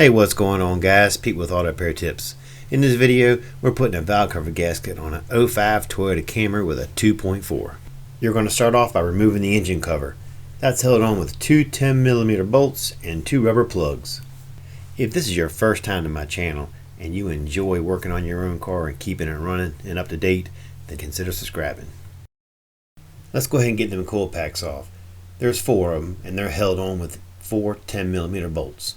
Hey, what's going on, guys? Pete with Auto Repair Tips. In this video, we're putting a valve cover gasket on an '05 Toyota Camry with a 2.4. You're going to start off by removing the engine cover. That's held on with two 10mm bolts and two rubber plugs. If this is your first time to my channel and you enjoy working on your own car and keeping it running and up to date, then consider subscribing. Let's go ahead and get them coil packs off. There's 4 of them and they're held on with 4 10mm bolts.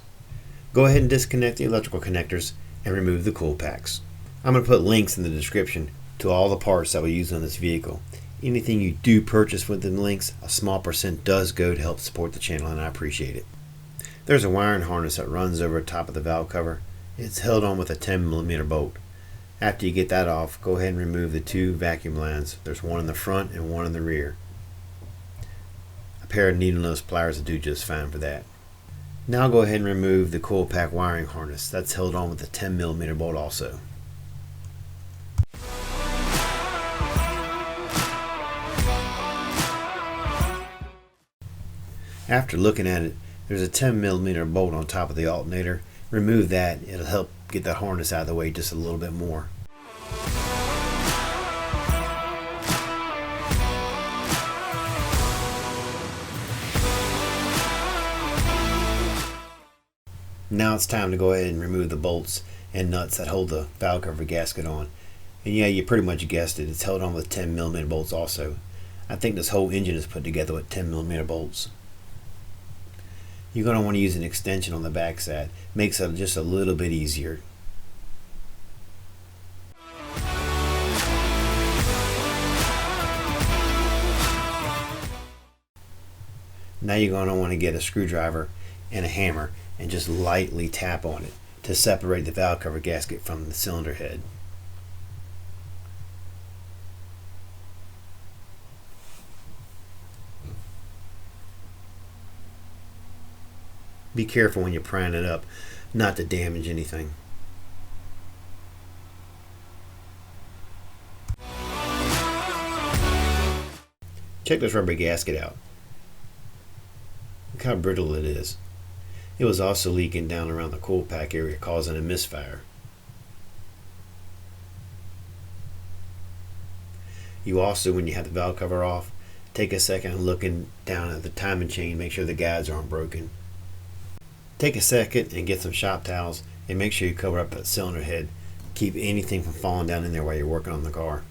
Go ahead and disconnect the electrical connectors and remove the coil packs. I'm going to put links in the description to all the parts that we use on this vehicle. Anything you do purchase with them links, a small percent does go to help support the channel, and I appreciate it. There's a wiring harness that runs over the top of the valve cover. It's held on with a 10mm bolt. After you get that off, go ahead and remove the 2 vacuum lines. There's one in the front and one in the rear. A pair of needle nose pliers will do just fine for that. Now go ahead and remove the coil pack wiring harness. That's held on with a 10mm bolt also. After looking at it, there's a 10mm bolt on top of the alternator. Remove that. It'll help get that harness out of the way just a little bit more. Now it's time to go ahead and remove the bolts and nuts that hold the valve cover gasket on. And yeah, you pretty much guessed it, it's held on with 10mm bolts also. I think this whole engine is put together with 10mm bolts. You're going to want to use an extension on the backside. Makes it just a little bit easier. Now you're going to want to get a screwdriver and a hammer and just lightly tap on it to separate the valve cover gasket from the cylinder head. Be careful when you're prying it up not to damage anything. Check this rubber gasket out. Look how brittle it is. It was also leaking down around the coil pack area, causing a misfire. You also, when you have the valve cover off, take a second looking down at the timing chain, make sure the guides aren't broken. Take a second and get some shop towels and make sure you cover up that cylinder head. Keep anything from falling down in there while you're working on the car.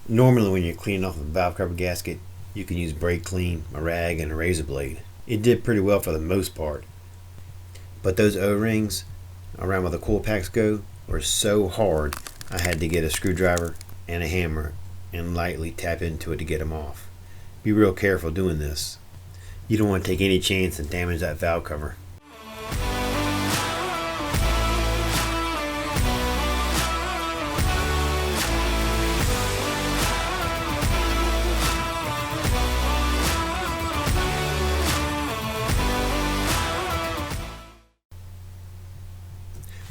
Normally when you're cleaning off the valve cover gasket, you can use brake clean, a rag, and a razor blade. It did pretty well for the most part. But those O-rings around where the coil packs go were so hard I had to get a screwdriver and a hammer and lightly tap into it to get them off. Be real careful doing this. You don't want to take any chance and damage that valve cover.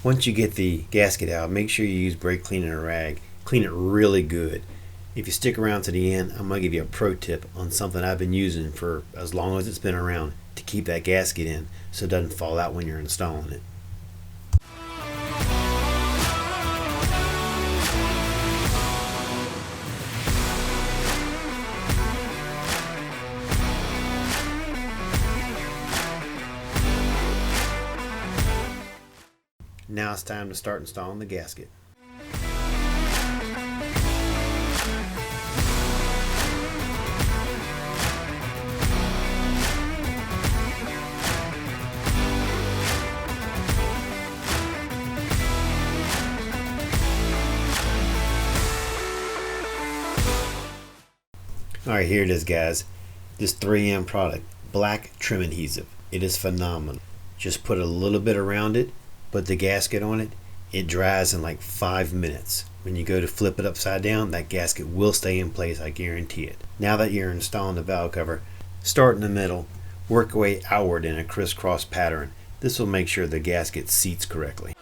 Once you get the gasket out, make sure you use brake clean and a rag. Clean it really good. If you stick around to the end, I'm going to give you a pro tip on something I've been using for as long as it's been around to keep that gasket in so it doesn't fall out when you're installing it. Now it's time to start installing the gasket. Alright, here it is, guys. This 3M product, black trim adhesive. It is phenomenal. Just put a little bit around it, put the gasket on it, it dries in like 5 minutes. When you go to flip it upside down, that gasket will stay in place, I guarantee it. Now that you're installing the valve cover, start in the middle, work your way outward in a crisscross pattern. This will make sure the gasket seats correctly.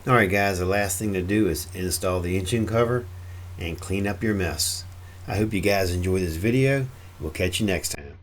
Alright guys, the last thing to do is install the engine cover and clean up your mess. I hope you guys enjoy this video. We'll catch you next time.